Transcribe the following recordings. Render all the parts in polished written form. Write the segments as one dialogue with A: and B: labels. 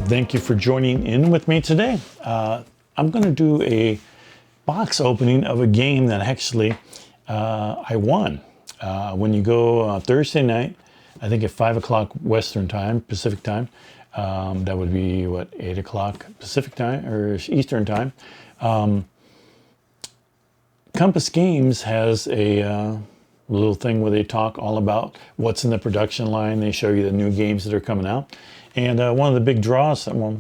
A: Thank you for joining in with me today. I'm going to do a box opening of a game that actually I won. When you go Thursday night, I think at 5 o'clock Western time, Pacific time, that would be, 8 o'clock Pacific time or Eastern time. Compass Games has a little thing where they talk all about what's in the production line. They show you the new games that are coming out. And one of the big draws, well,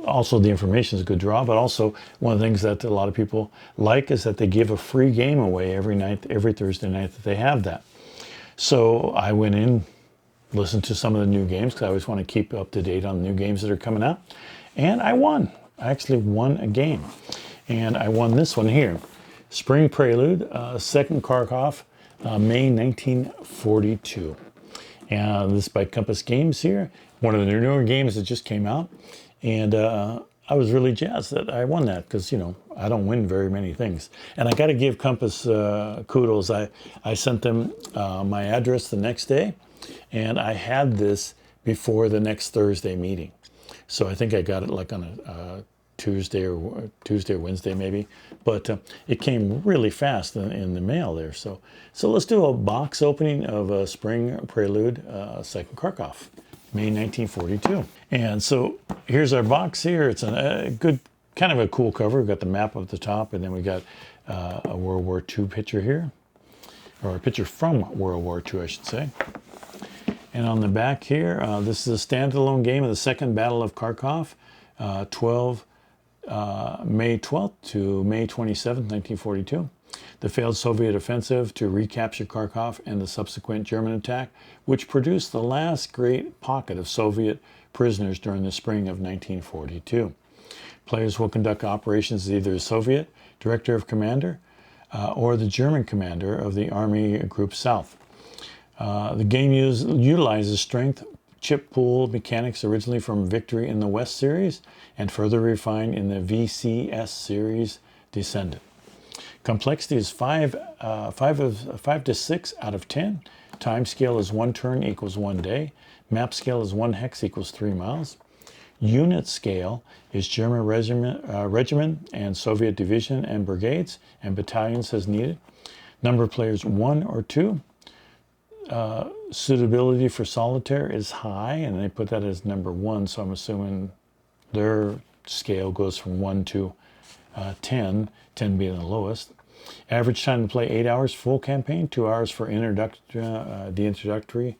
A: also the information is a good draw, but also one of the things that a lot of people like is that they give a free game away every night, every Thursday night that they have that. So I went in, listened to some of the new games because I always want to keep up to date on the new games that are coming out. And I won. I actually won a game. And I won this one here. Spring Prelude, second Kharkov, May 1942. And this is by Compass Games here. One of the newer games that just came out. And I was really jazzed that I won that because, you know, I don't win very many things. And I got to give Compass kudos. I sent them my address the next day, and I had this before the next Thursday meeting. So I think I got it like on a Tuesday or Wednesday maybe, but it came really fast in the mail there. So let's do a box opening of Spring Prelude, second Kharkov, May 1942. And so here's our box here. It's a good, kind of a cool cover. We've got the map up at the top, and then we got a World War II picture here, or a picture from World War II, I should say. And on the back here, this is a standalone game of the Second Battle of Kharkov, May 12th to May 27th, 1942. The failed Soviet offensive to recapture Kharkov and the subsequent German attack, which produced the last great pocket of Soviet prisoners during the spring of 1942. Players will conduct operations as either the Soviet Director of Commander or the German commander of the Army Group South. The game utilizes strength chip pool mechanics originally from Victory in the West series and further refined in the VCS series Descendant. Complexity is 5 to 6 out of 10. Time scale is 1 turn equals 1 day. Map scale is 1 hex equals 3 miles. Unit scale is German regiment and Soviet division and brigades and battalions as needed. Number of players 1 or 2. Suitability for solitaire is high, and they put that as number 1, so I'm assuming their scale goes from 1 to 10, 10 being the lowest. Average time to play 8 hours full campaign, 2 hours for the introductory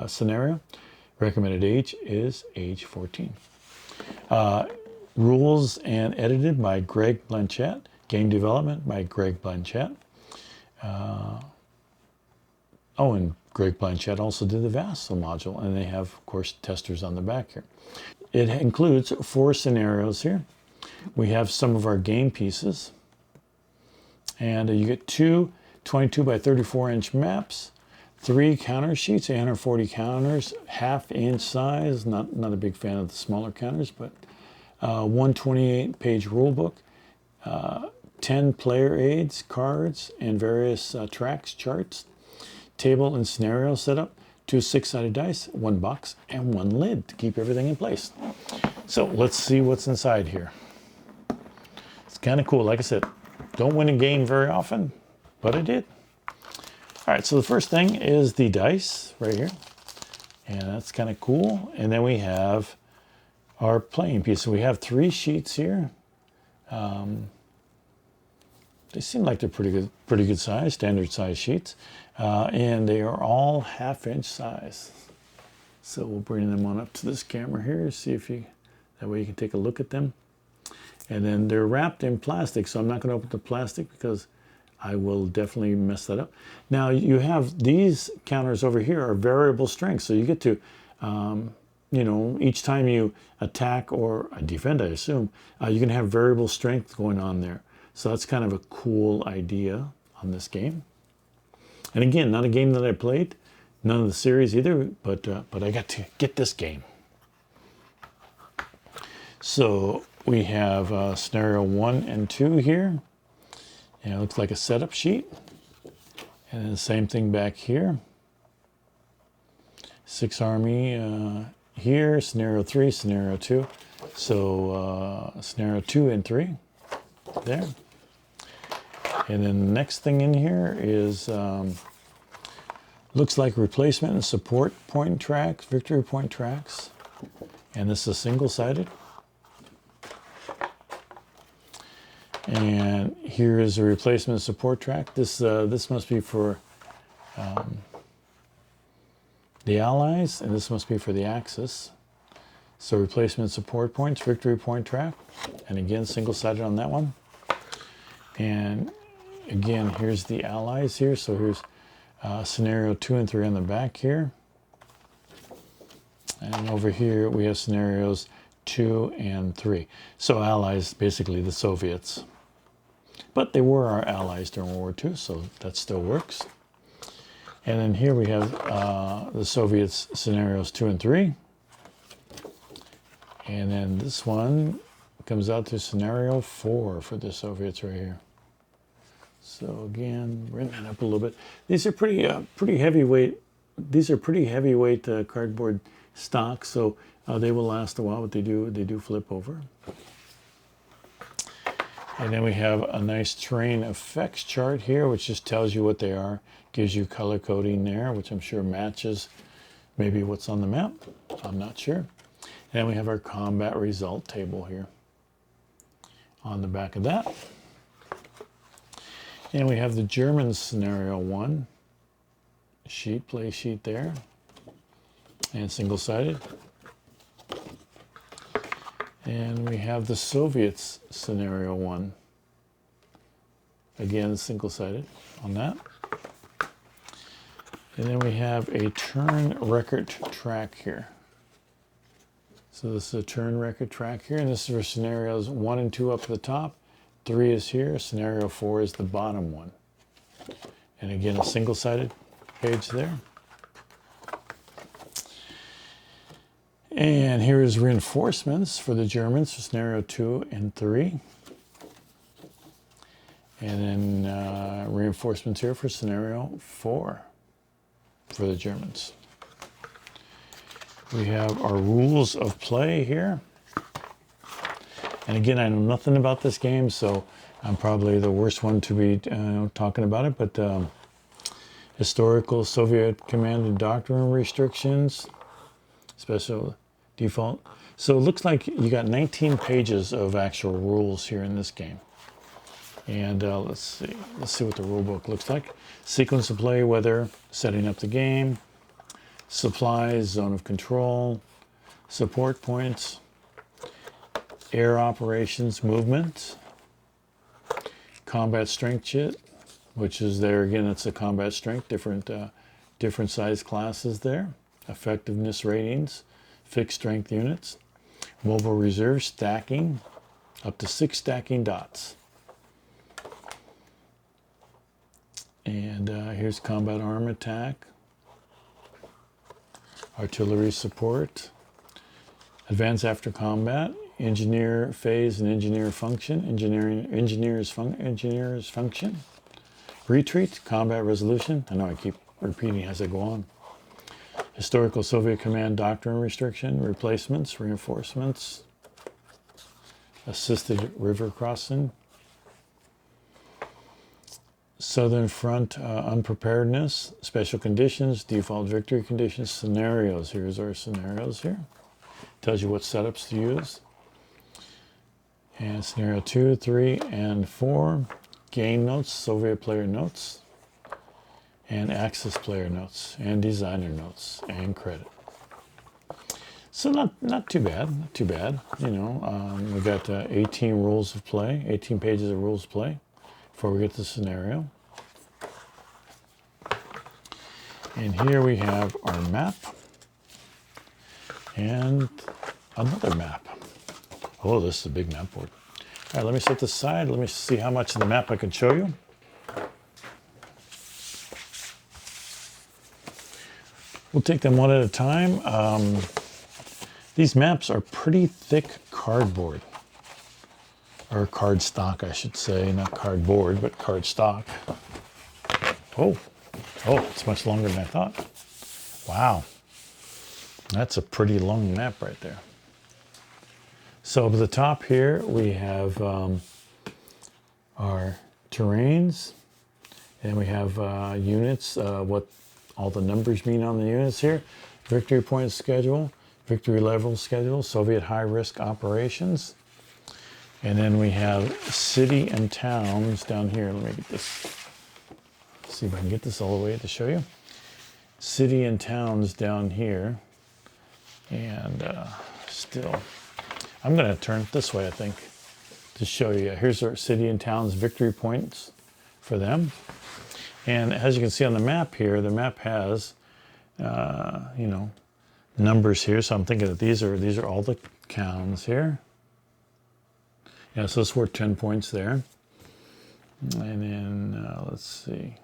A: scenario. Recommended age is age 14. Rules and edited by Greg Blanchett. Game development by Greg Blanchett. And Greg Blanchett also did the Vassal module, and they have, of course, testers on the back here. It includes 4 scenarios here. We have some of our game pieces, and you get 2 22 by 34 inch maps, 3 counter sheets, 840 counters, half-inch size. Not a big fan of the smaller counters, but 128 page rule book, 10 player aids, cards, and various tracks, charts. Table and scenario setup, 2 6-sided dice, 1 box, and 1 lid to keep everything in place. So let's see what's inside here. It's kind of cool. Like I said, don't win a game very often, but I did. All right, so the first thing is the dice right here, and that's kind of cool. And then we have our playing piece. So we have 3 sheets here. They seem like they're pretty good size, standard size sheets. And they are all half-inch size. So we'll bring them on up to this camera here, see if that way you can take a look at them. And then they're wrapped in plastic, so I'm not going to open the plastic because I will definitely mess that up. Now you have these counters over here are variable strength, so you get to, each time you attack or defend, I assume, you can have variable strength going on there. So that's kind of a cool idea on this game. And again, not a game that I played, none of the series either, but I got to get this game. So we have scenario 1 and 2 here. And it looks like a setup sheet. And then the same thing back here. 6 Army here, scenario 3, scenario 2. So scenario 2 and 3 there. And then the next thing in here is looks like replacement and support point tracks, victory point tracks. And this is single-sided. And here is a replacement support track. This must be for the Allies, and this must be for the Axis. So replacement support points, victory point track, and again single-sided on that one. And again, here's the Allies here. So here's scenario 2 and 3 on the back here. And over here we have scenarios 2 and 3. So Allies, basically the Soviets. But they were our allies during World War II, so that still works. And then here we have the Soviets scenarios 2 and 3. And then this one comes out to scenario 4 for the Soviets right here. So again, bring that up a little bit. These are pretty heavyweight. These are pretty heavyweight cardboard stock, so they will last a while, but they do flip over. And then we have a nice terrain effects chart here, which just tells you what they are, gives you color coding there, which I'm sure matches maybe what's on the map. I'm not sure. And then we have our combat result table here on the back of that. And we have the German scenario 1 sheet, play sheet there, and single-sided. And we have the Soviets scenario 1. Again, single-sided on that. And then we have a turn record track here. So this is a turn record track here, and this is for scenarios 1 and 2 up at the top. 3 is here, scenario 4 is the bottom one. And again, a single-sided page there. And here is reinforcements for the Germans for scenario 2 and 3. And then reinforcements here for scenario 4 for the Germans. We have our rules of play here. And again, I know nothing about this game, so I'm probably the worst one to be talking about it, but historical Soviet command and doctrine restrictions, special default. So it looks like you got 19 pages of actual rules here in this game. And let's see what the rule book looks like. Sequence of play, weather, setting up the game, supplies, zone of control, support points, air operations, movement, combat strength chit, which is there again. It's a combat strength, different size classes there, effectiveness ratings, fixed strength units, mobile reserve stacking, up to 6 stacking dots. And here's combat arm attack, artillery support, advance after combat, engineer phase and engineer function, engineer's function, retreat, combat resolution. I know I keep repeating as I go on. Historical Soviet command doctrine restriction, replacements, reinforcements, assisted river crossing, Southern Front unpreparedness, special conditions, default victory conditions, scenarios. Here's our scenarios here. Tells you what setups to use. And scenario 2, 3, and 4. Game notes, Soviet player notes, and Axis player notes, and designer notes, and credit. So not too bad, not too bad. You know, we got 18 rules of play, 18 pages of rules of play before we get to the scenario. And here we have our map and another map. Oh, this is a big map board. All right, let me set this aside. Let me see how much of the map I can show you. We'll take them one at a time. These maps are pretty thick cardboard, or cardstock, I should say, not cardboard, but cardstock. Oh, it's much longer than I thought. Wow, that's a pretty long map right there. So up at the top here, we have our terrains, and we have units, what all the numbers mean on the units here. Victory point schedule, victory level schedule, Soviet high-risk operations. And then we have city and towns down here. Let me get this, see if I can get this all the way to show you. City and towns down here. And still, I'm going to turn it this way, I think, to show you. Here's our city and towns victory points for them. And as you can see on the map here, the map has, you know, numbers here. So I'm thinking that these are all the towns here. Yeah, so it's worth 10 points there. And then, let's see.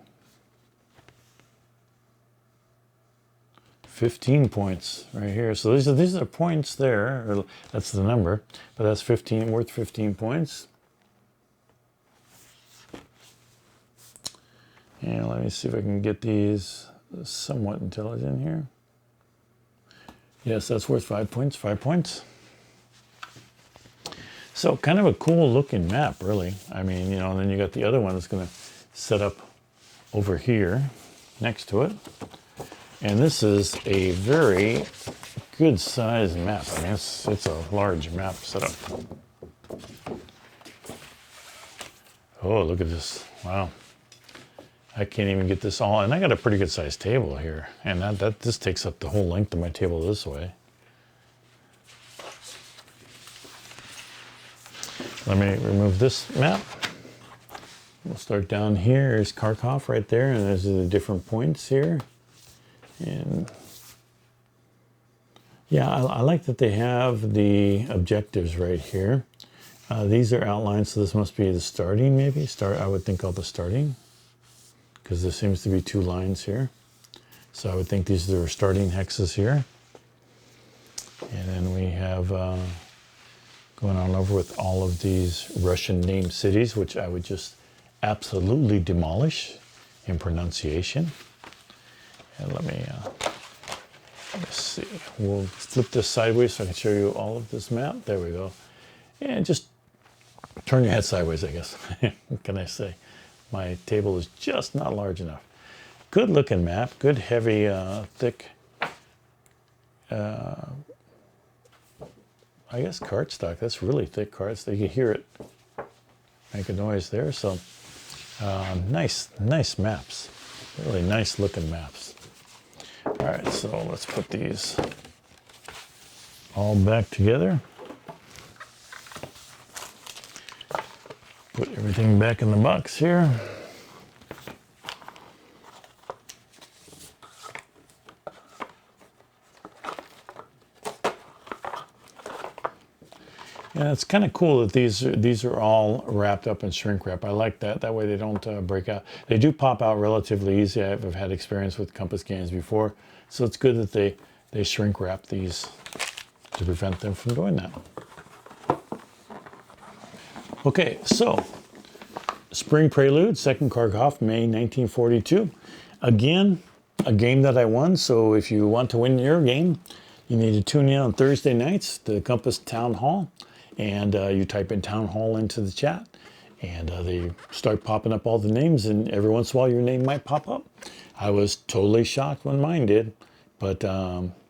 A: 15 points right here. So these are points there. Or that's the number, but that's 15, worth 15 points. And let me see if I can get these somewhat intelligent here. Yes, that's worth 5 points, 5 points. So kind of a cool looking map, really. I mean, you know, and then you got the other one that's going to set up over here next to it. And this is a very good size map. I mean, it's a large map set up. Oh, look at this. Wow. I can't even get this all, and I got a pretty good sized table here. And this takes up the whole length of my table this way. Let me remove this map. We'll start down here. There's Kharkov right there, and there's the different points here. And yeah, I like that they have the objectives right here. These are outlined, so this must be the starting, maybe. I would think all the starting, because there seems to be 2 lines here. So I would think these are the starting hexes here. And then we have going on over with all of these Russian named cities, which I would just absolutely demolish in pronunciation. And let's see, we'll flip this sideways so I can show you all of this map. There we go. And just turn your head sideways, I guess. What can I say? My table is just not large enough. Good looking map, good heavy, thick, I guess cardstock. That's really thick cardstock. You can hear it make a noise there. So nice maps. Really nice looking maps. All right, so let's put these all back together. Put everything back in the box here. Yeah, it's kind of cool that these are all wrapped up in shrink wrap. I like that. That way they don't break out. They do pop out relatively easy. I've had experience with Compass Games before, so it's good that they shrink wrap these to prevent them from doing that. Okay, so Spring Prelude, 2nd Kharkov, May 1942. Again, a game that I won. So if you want to win your game, you need to tune in on Thursday nights to Compass Town Hall. And you type in Town Hall into the chat, and they start popping up all the names, and every once in a while your name might pop up. I was totally shocked when mine did, but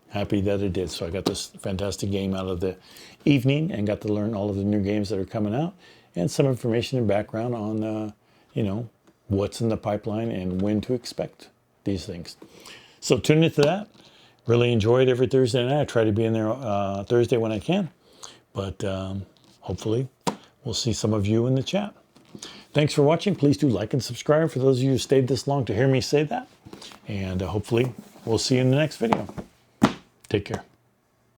A: happy that it did. So I got this fantastic game out of the evening and got to learn all of the new games that are coming out and some information and background on, you know, what's in the pipeline and when to expect these things. So tune into that. Really enjoy it every Thursday night. I try to be in there Thursday when I can. But hopefully we'll see some of you in the chat. Thanks for watching. Please do like and subscribe for those of you who stayed this long to hear me say that. And hopefully we'll see you in the next video. Take care.